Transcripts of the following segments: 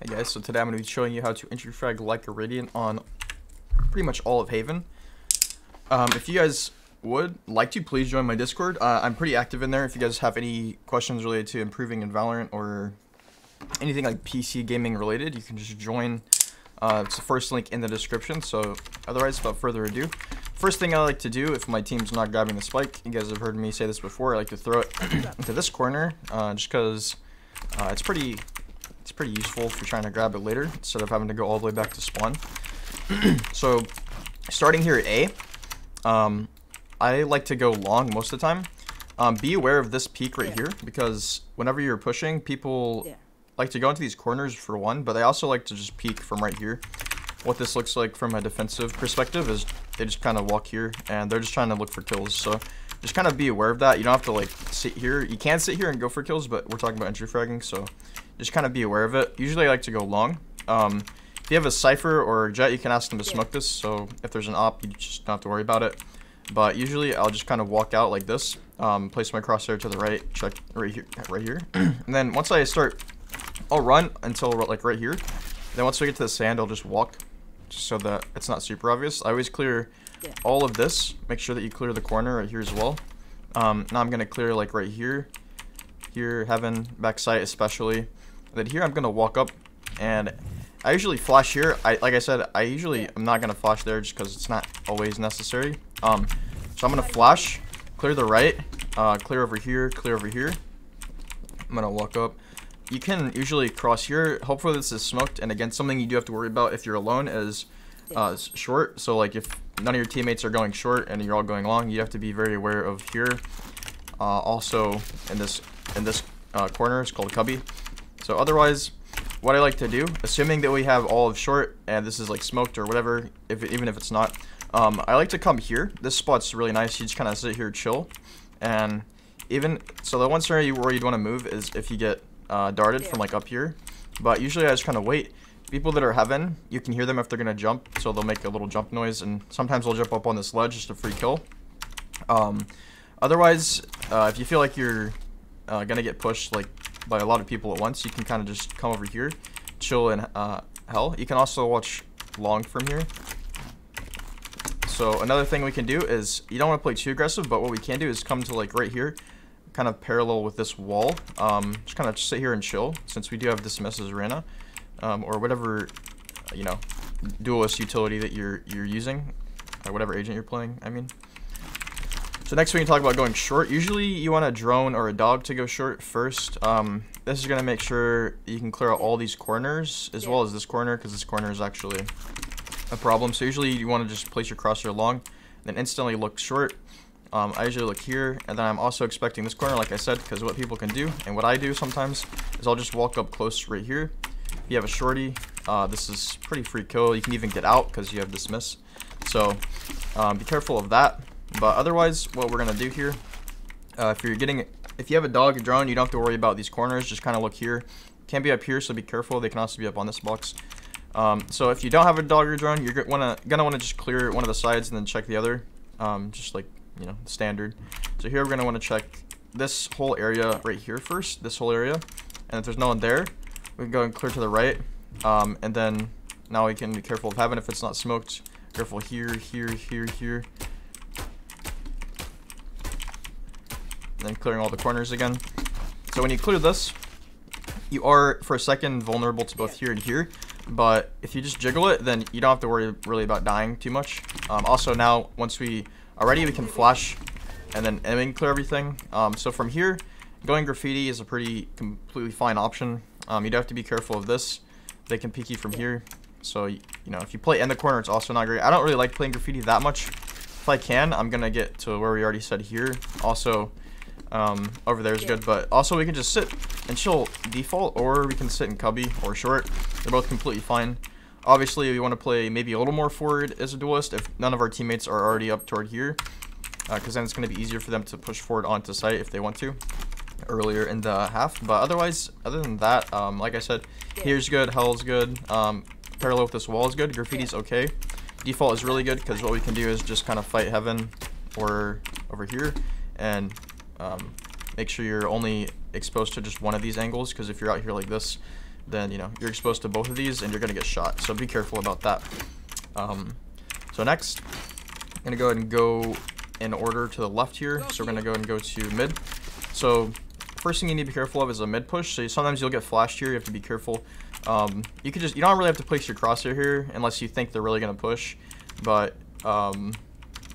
Hey guys, so today I'm going to be showing you how to entry frag like a Radiant on pretty much all of Haven. If you guys would like to, please join my Discord. I'm pretty active in there. If you guys have any questions related to improving in Valorant or anything like PC gaming related, you can just join. It's the first link in the description. So otherwise, without further ado, first thing I like to do if my team's not grabbing the spike, you guys have heard me say this before, I like to throw it into this corner just because it's pretty useful if you're trying to grab it later instead of having to go all the way back to spawn. So starting here at A, I like to go long most of the time. Be aware of this peak right here, because whenever you're pushing, people like to go into these corners for one, but they also like to just peek from right here. What this looks like from a defensive perspective is they just kind of walk here and they're just trying to look for kills. So just kind of be aware of that. You don't have to like sit here. You can sit here and go for kills, but we're talking about entry fragging, so just kind of be aware of it. Usually I like to go long. If you have a Cypher or a Jett, you can ask them to smoke this, so if there's an op, you just don't have to worry about it. But usually I'll just kind of walk out like this, place my crosshair to the right, check right here, and then once I start, I'll run until like right here. Then once we get to the sand, I'll just walk, just so that it's not super obvious. I always clear all of this. Make sure that you clear the corner right here as well. Now I'm gonna clear like right here, heaven, backside especially. And then here I'm gonna walk up, and I usually flash here. Like I said, I usually am not gonna flash there just because it's not always necessary. So I'm gonna flash, clear the right, clear over here, clear over here. I'm gonna walk up. You can usually cross here. Hopefully this is smoked. And again, something you do have to worry about if you're alone is short. So like if none of your teammates are going short and you're all going long, you have to be very aware of here. Also in this corner, it's called cubby. So otherwise, what I like to do, assuming that we have all of short and this is like smoked or whatever, even if it's not, I like to come here. This spot's really nice. You just kind of sit here, chill, and even so, the one scenario where you'd want to move is if you get darted from like up here. But usually I just kind of wait. People that are heaven, you can hear them if they're gonna jump, so they'll make a little jump noise, and sometimes they'll jump up on this ledge just a free kill. Otherwise, if you feel like you're gonna get pushed like by a lot of people at once, you can kind of just come over here, chill in hell. You can also watch long from here. So another thing we can do is, you don't want to play too aggressive, but what we can do is come to like right here, kind of parallel with this wall. Just kind of sit here and chill, since we do have dismiss as REYNA, or whatever, you know, duelist utility that you're using, or whatever agent you're playing, I mean. So next we can talk about going short. Usually you want a drone or a dog to go short first. This is going to make sure you can clear out all these corners, as well as this corner, because this corner is actually a problem. So usually you want to just place your crosshair long, then instantly look short. I usually look here, and then I'm also expecting this corner, like I said, because what people can do, and what I do sometimes, is I'll just walk up close right here. If you have a shorty, this is pretty free kill. You can even get out because you have dismiss. So be careful of that. But otherwise, what we're gonna do here, if you have a dog or drone, you don't have to worry about these corners. Just kind of look here. Can be up here, so be careful. They can also be up on this box. So if you don't have a dog or drone, you're gonna want to just clear one of the sides and then check the other, just like, you know, standard. So here we're gonna want to check this whole area right here first, this whole area, and if there's no one there, we can go and clear to the right, and then now we can be careful of heaven if it's not smoked. Careful here, here, here. Then clearing all the corners again. So when you clear this, you are for a second vulnerable to both here and here, but if you just jiggle it, then you don't have to worry really about dying too much. Also now, once we are ready, we can flash and then we can clear everything. So from here, going graffiti is a completely fine option. You'd have to be careful of this. They can peek you from here, so you know, if you play in the corner, it's also not great. I don't really like playing graffiti that much. If I can, I'm gonna get to where we already said here. Also over there is good, but also we can just sit and chill default, or we can sit in cubby or short. They're both completely fine. Obviously we want to play maybe a little more forward as a duelist if none of our teammates are already up toward here, because then it's going to be easier for them to push forward onto site if they want to earlier in the half. But otherwise, other than that, like I said, here's good, hell's good, parallel with this wall is good, graffiti's okay. Default is really good because what we can do is just kind of fight heaven or over here, and make sure you're only exposed to just one of these angles, because if you're out here like this, then you know you're exposed to both of these and you're gonna get shot. So be careful about that. So next, I'm gonna go ahead and go in order to the left here. So we're gonna go ahead and go to mid. So first thing you need to be careful of is a mid push. So sometimes you'll get flashed here. You have to be careful. You don't really have to place your crosshair here unless you think they're really gonna push. But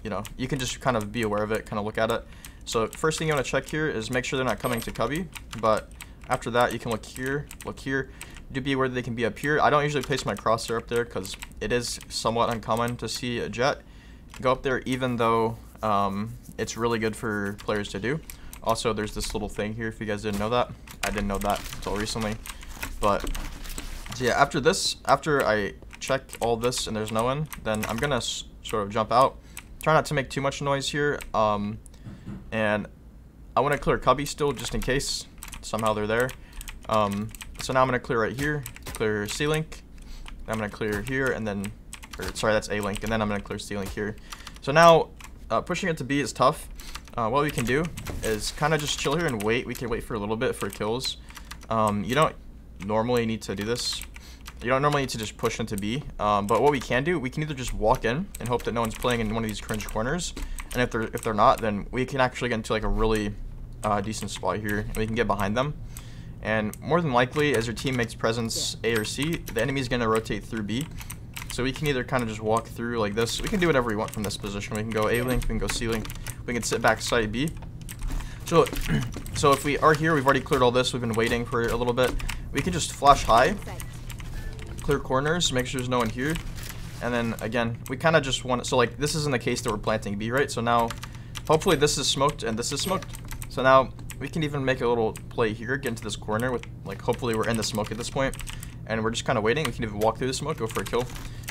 you know, you can just kind of be aware of it, kind of look at it. So first thing you want to check here is make sure they're not coming to cubby. But after that, you can look here. Do be aware that they can be up here. I don't usually place my crosshair up there because it is somewhat uncommon to see a jett go up there, even though it's really good for players to do. Also, there's this little thing here, if you guys didn't know that. I didn't know that until recently. But, so yeah, after I check all this and there's no one, then I'm going to sort of jump out. Try not to make too much noise here. And I want to clear cubby still, just in case somehow they're there. So now I'm going to clear right here, clear C-Link. I'm going to clear here, and then, sorry, that's A-Link, and then I'm going to clear C-Link here. So now, pushing it to B is tough. What we can do is kind of just chill here and wait. We can wait for a little bit for kills. You don't normally need to do this. You don't normally need to just push into B. But what we can do, we can either just walk in and hope that no one's playing in one of these cringe corners. And if they're not, then we can actually get into like a really decent spot here, and we can get behind them. And more than likely, as your team makes presence A or C, the enemy is going to rotate through B. So we can either kind of just walk through like this. We can do whatever we want from this position. We can go A-Link, we can go C-Link, we can sit back side B. So if we are here, we've already cleared all this. We've been waiting for a little bit. We can just flash high, clear corners, make sure there's no one here. And then again, we kind of just want to, so like this is in the case that we're planting B, right? So now, hopefully this is smoked and this is smoked. So now we can even make a little play here, get into this corner with, like, hopefully we're in the smoke at this point. And we're just kind of waiting. We can even walk through the smoke, go for a kill.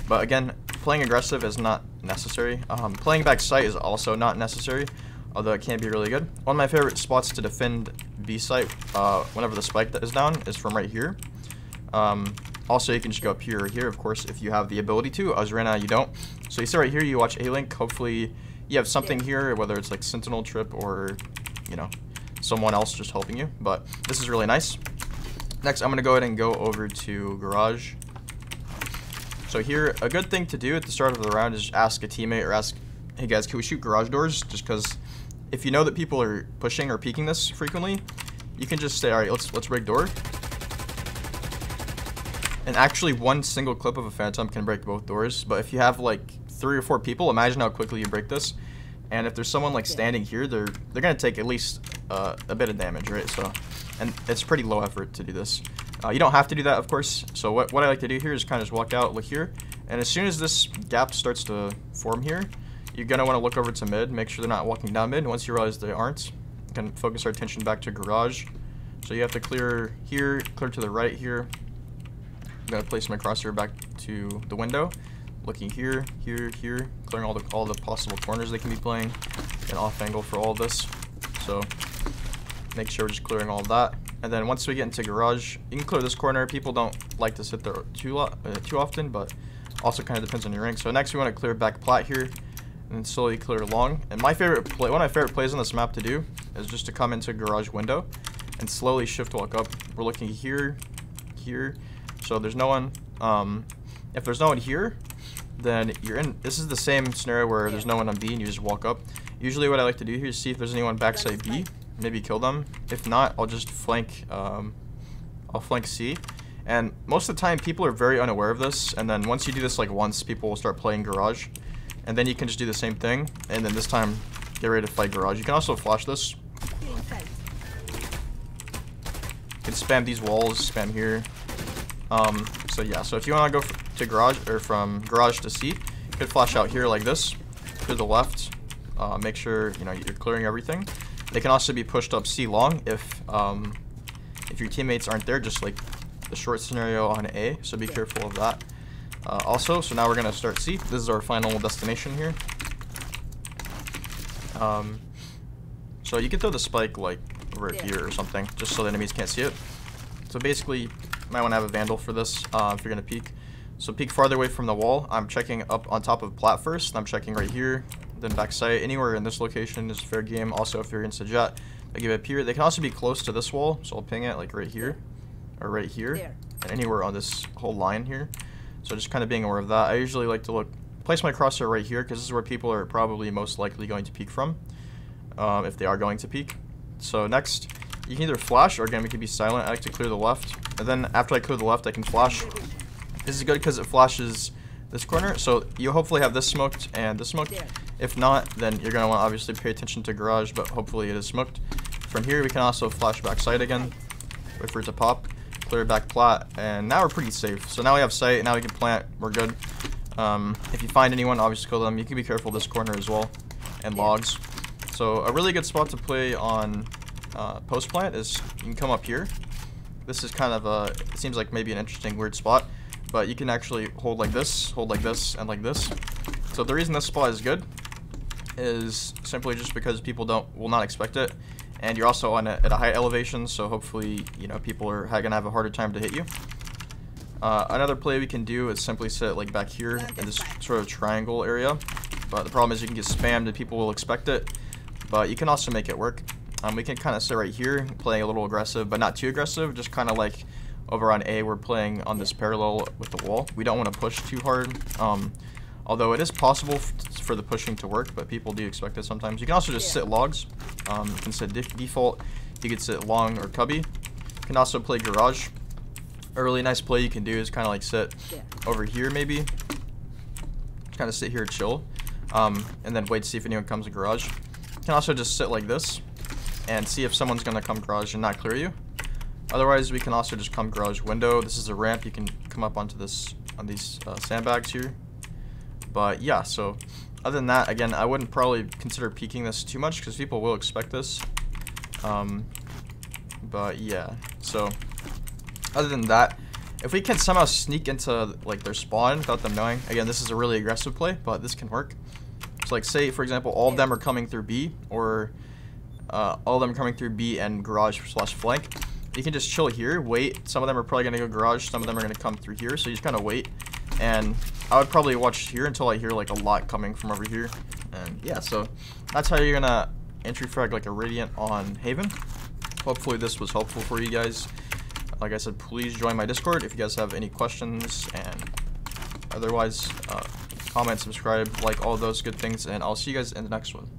But again, playing aggressive is not necessary. Playing back site is also not necessary, although it can be really good. One of my favorite spots to defend B site, whenever the spike is down, is from right here. Also, you can just go up here or here, of course, if you have the ability to. As REYNA, you don't. So you see right here, you watch A-Link. Hopefully, you have something here, whether it's like Sentinel Trip or, you know, someone else just helping you. But this is really nice. Next, I'm going to go ahead and go over to Garage. So here, a good thing to do at the start of the round is ask a teammate or ask, hey guys, can we shoot garage doors? Just because if you know that people are pushing or peeking this frequently, you can just say, all right, let's rig door. And actually, one single clip of a phantom can break both doors. But if you have like 3 or 4 people, imagine how quickly you break this. And if there's someone like standing here, they're gonna take at least a bit of damage, right? So, and it's pretty low effort to do this. You don't have to do that, of course. So what I like to do here is kind of just walk out, look here, and as soon as this gap starts to form here, you're gonna want to look over to mid, make sure they're not walking down mid. Once you realize they aren't, you can focus our attention back to garage. So you have to clear here, clear to the right here. I'm gonna place my crosshair back to the window, looking here, here, here, clearing all the possible corners they can be playing, an off angle for all of this. So make sure we're just clearing all of that. And then once we get into garage, you can clear this corner. People don't like to sit there too often, but also kind of depends on your rank. So next we want to clear back plat here, and then slowly clear long. And my favorite play, one of my favorite plays on this map to do is just to come into garage window and slowly shift walk up. We're looking here, here. So there's no one. If there's no one here, then you're in. This is the same scenario where there's no one on B and you just walk up. Usually what I like to do here is see if there's anyone backside B. Maybe kill them. If not, I'll just flank. I'll flank C. And most of the time, people are very unaware of this. And then once you do this like once, people will start playing garage. And then you can just do the same thing. And then this time, get ready to fight garage. You can also flash this. You can spam these walls. Spam here. So yeah. So if you want to go to garage or from garage to C, you could flash out here like this to the left. Make sure you're clearing everything. They can also be pushed up C long if your teammates aren't there, just like the short scenario on A, so be careful of that. Also, so now we're going to start C. This is our final destination here. So you can throw the spike like over here or something, just so the enemies can't see it. So basically, you might want to have a vandal for this if you're going to peek. So peek farther away from the wall. I'm checking up on top of plat first. I'm checking right here. Then back sight. Anywhere in this location is fair game. Also, if you're against a jett, I give it up here. They can also be close to this wall, so I'll ping it like right here or right here. and anywhere on this whole line here. So just kind of being aware of that. I usually like to place my crosshair right here because this is where people are probably most likely going to peek from, if they are going to peek. So next, you can either flash, or again, we can be silent. I like to clear the left, and then after I clear the left, I can flash. This is good because it flashes this corner, so you'll hopefully have this smoked and this smoked. If not, then you're going to want to obviously pay attention to garage, but hopefully it is smoked. From here, we can also flash back sight again, wait for it to pop, clear back plat, and now we're pretty safe. So now we have sight, now we can plant, we're good. If you find anyone, obviously kill them. You can be careful this corner as well, and logs. So a really good spot to play on post plant is you can come up here. This is kind of a, it seems like maybe an interesting weird spot, but you can actually hold like this, and like this. So the reason this spot is good is simply just because people will not expect it, and you're also at a high elevation, so hopefully, you know, people are gonna have a harder time to hit you. Another play we can do is simply sit like back here in this sort of triangle area, but the problem is you can get spammed and people will expect it, but you can also make it work. We can kind of sit right here, playing a little aggressive, but not too aggressive, just kind of like over on A, we're playing on this parallel with the wall. We don't want to push too hard, although it is possible for the pushing to work, but people do expect it sometimes. You can also just sit logs. You can sit default, you can sit long or cubby. You can also play garage. A really nice play you can do is kind of like sit over here maybe. Kind of sit here, chill, and then wait to see if anyone comes in garage. You can also just sit like this and see if someone's going to come garage and not clear you. Otherwise, we can also just come garage window. This is a ramp. You can come up onto this, on these sandbags here. But yeah, so other than that, again, I wouldn't probably consider peeking this too much because people will expect this. But yeah, so other than that, if we can somehow sneak into like their spawn without them knowing, again, this is a really aggressive play, but this can work. So like say, for example, all of them are coming through B, or all of them are coming through B and garage / flank. You can just chill here, wait. Some of them are probably gonna go garage, some of them are gonna come through here, so you just kind of wait. And I would probably watch here until I hear like a lot coming from over here. And yeah, so that's how you're gonna entry frag like a Radiant on Haven. Hopefully this was helpful for you guys. Like I said, please join my Discord if you guys have any questions, and otherwise comment, subscribe, like all those good things, and I'll see you guys in the next one.